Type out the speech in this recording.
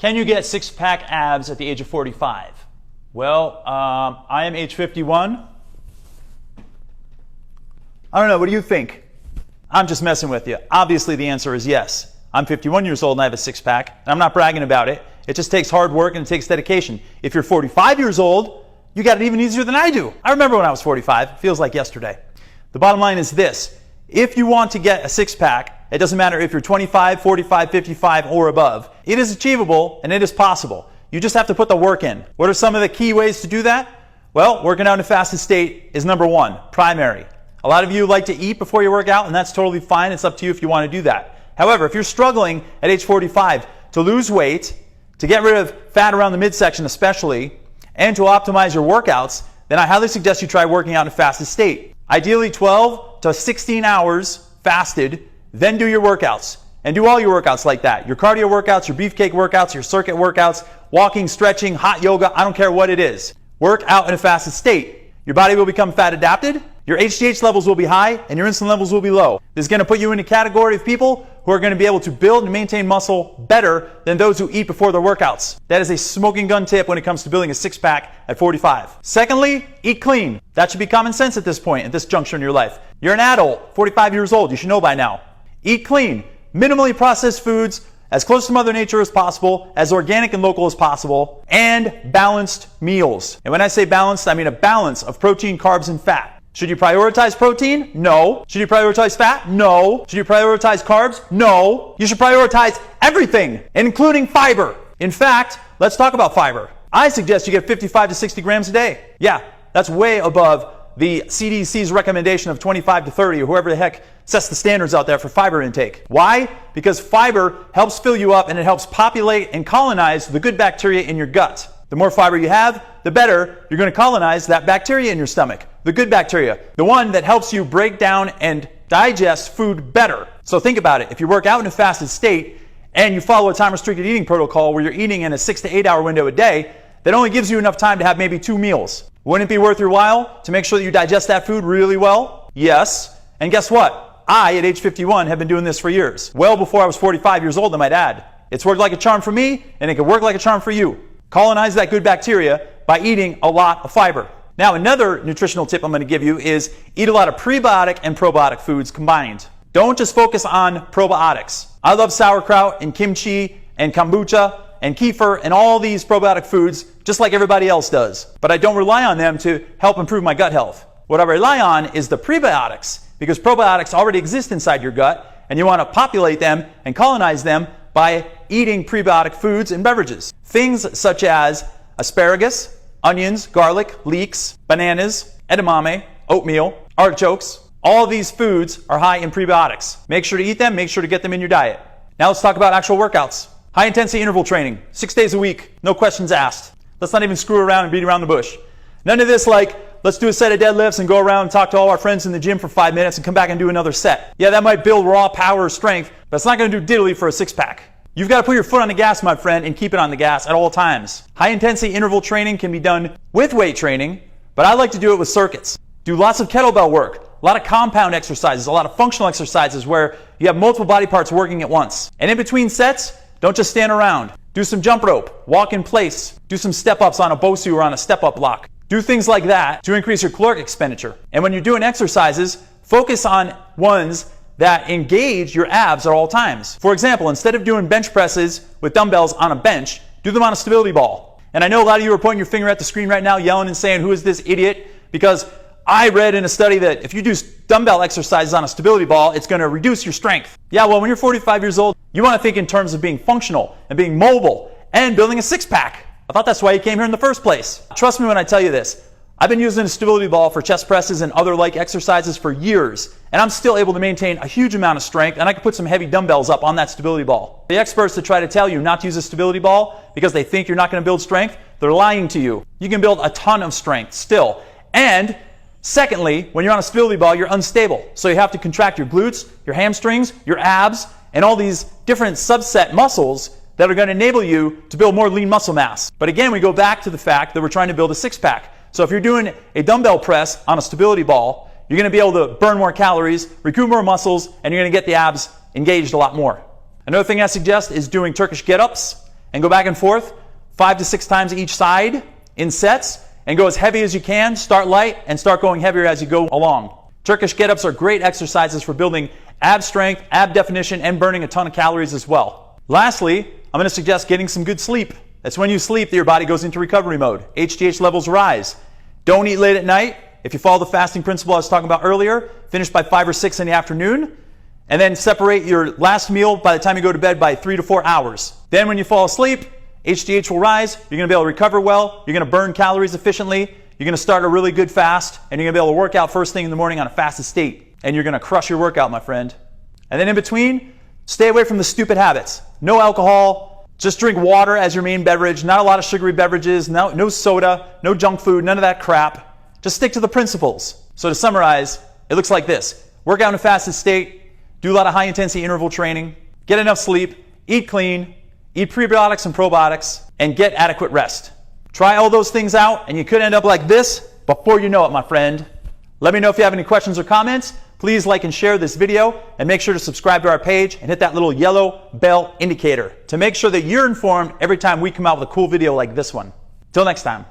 Can you get six-pack abs at the age of 45? Well, I am age 51. I don't know, what do you think? I'm just messing with you. Obviously the answer is yes. I'm 51 years old and I have a six-pack, and I'm not bragging about it. It just takes hard work and it takes dedication. If you're 45 years old, you got it even easier than I do. I remember when I was 45. It feels like yesterday. The bottom line is this. If you want to get a six-pack, it doesn't matter if you're 25, 45, 55, or above. It is achievable and it is possible. You just have to put the work in. What are some of the key ways to do that? Well, working out in a fasted state is number one, primary. A lot of you like to eat before you work out, and that's totally fine. It's up to you if you want to do that. However, if you're struggling at age 45 to lose weight, to get rid of fat around the midsection especially, and to optimize your workouts, then I highly suggest you try working out in a fasted state. Ideally 12 to 16 hours fasted, then do your workouts. And do all your workouts like that. Your cardio workouts, your beefcake workouts, your circuit workouts, walking, stretching, hot yoga, I don't care what it is. Work out in a fasted state. Your body will become fat adapted, your HGH levels will be high, and your insulin levels will be low. This is going to put you in a category of people who are going to be able to build and maintain muscle better than those who eat before their workouts. That is a smoking gun tip when it comes to building a six-pack at 45. Secondly, eat clean. That should be common sense at this point, at this juncture in your life. You're an adult, 45 years old, you should know by now. Eat clean. Minimally processed foods, as close to Mother Nature as possible, as organic and local as possible, and balanced meals. And when I say balanced, I mean a balance of protein, carbs, and fat. Should you prioritize protein? No. Should you prioritize fat? No. Should you prioritize carbs? No. You should prioritize everything, including fiber. In fact, let's talk about fiber. I suggest you get 55 to 60 grams a day. Yeah, that's way above the CDC's recommendation of 25 to 30, or whoever the heck sets the standards out there for fiber intake. Why? Because fiber helps fill you up and it helps populate and colonize the good bacteria in your gut. The more fiber you have, the better you're going to colonize that bacteria in your stomach. The good bacteria, the one that helps you break down and digest food better. So think about it. If you work out in a fasted state and you follow a time-restricted eating protocol where you're eating in a 6 to 8 hour window a day, that only gives you enough time to have maybe 2 meals. Wouldn't it be worth your while to make sure that you digest that food really well? Yes. And guess what? I, at age 51, have been doing this for years. Well before I was 45 years old, I might add. It's worked like a charm for me, and it can work like a charm for you. Colonize that good bacteria by eating a lot of fiber. Now, another nutritional tip I'm going to give you is eat a lot of prebiotic and probiotic foods combined. Don't just focus on probiotics. I love sauerkraut and kimchi and kombucha and kefir and all these probiotic foods just like everybody else does. But I don't rely on them to help improve my gut health. What I rely on is the prebiotics, because probiotics already exist inside your gut and you want to populate them and colonize them by eating prebiotic foods and beverages. Things such as asparagus, onions, garlic, leeks, bananas, edamame, oatmeal, artichokes. All these foods are high in prebiotics. Make sure to eat them, make sure to get them in your diet. Now let's talk about actual workouts. High intensity interval training, 6 days a week, no questions asked. Let's not even screw around and beat around the bush. None of this like, let's do a set of deadlifts and go around and talk to all our friends in the gym for 5 minutes and come back and do another set. Yeah, that might build raw power or strength, but it's not going to do diddly for a six-pack. You've got to put your foot on the gas, my friend, and keep it on the gas at all times. High intensity interval training can be done with weight training, but I like to do it with circuits. Do lots of kettlebell work, a lot of compound exercises, a lot of functional exercises where you have multiple body parts working at once. And in between sets, don't just stand around. Do some jump rope, walk in place, do some step-ups on a BOSU or on a step-up block. Do things like that to increase your caloric expenditure. And when you're doing exercises, focus on ones that engage your abs at all times. For example, instead of doing bench presses with dumbbells on a bench, do them on a stability ball. And I know a lot of you are pointing your finger at the screen right now, yelling and saying, who is this idiot? Because I read in a study that if you do dumbbell exercises on a stability ball, it's going to reduce your strength. Yeah, well, when you're 45 years old, you want to think in terms of being functional and being mobile and building a six-pack. I thought that's why you came here in the first place. Trust me when I tell you this. I've been using a stability ball for chest presses and other like exercises for years, and I'm still able to maintain a huge amount of strength, and I can put some heavy dumbbells up on that stability ball. The experts that try to tell you not to use a stability ball because they think you're not going to build strength, they're lying to you. You can build a ton of strength still. And secondly, when you're on a stability ball, you're unstable. So you have to contract your glutes, your hamstrings, your abs, and all these different subset muscles that are going to enable you to build more lean muscle mass. But again, we go back to the fact that we're trying to build a six-pack. So if you're doing a dumbbell press on a stability ball, you're going to be able to burn more calories, recruit more muscles, and you're going to get the abs engaged a lot more. Another thing I suggest is doing Turkish get-ups and go back and forth 5 to 6 times each side in sets, and go as heavy as you can. Start light and start going heavier as you go along. Turkish get-ups are great exercises for building ab strength, ab definition, and burning a ton of calories as well. Lastly, I'm going to suggest getting some good sleep. That's when you sleep that your body goes into recovery mode. HGH levels rise. Don't eat late at night. If you follow the fasting principle I was talking about earlier, finish by 5 or 6 in the afternoon, and then separate your last meal by the time you go to bed by 3 to 4 hours. Then when you fall asleep, HGH will rise. You're going to be able to recover well. You're going to burn calories efficiently. You're going to start a really good fast, and you're going to be able to work out first thing in the morning on a fasted state. And you're going to crush your workout, my friend. And then in between, stay away from the stupid habits. No alcohol. Just drink water as your main beverage. Not a lot of sugary beverages. No soda. No junk food. None of that crap. Just stick to the principles. So to summarize, it looks like this. Work out in a fasted state. Do a lot of high-intensity interval training. Get enough sleep. Eat clean. Eat prebiotics and probiotics. And get adequate rest. Try all those things out, and you could end up like this before you know it, my friend. Let me know if you have any questions or comments. Please like and share this video, and make sure to subscribe to our page and hit that little yellow bell indicator to make sure that you're informed every time we come out with a cool video like this one. Till next time.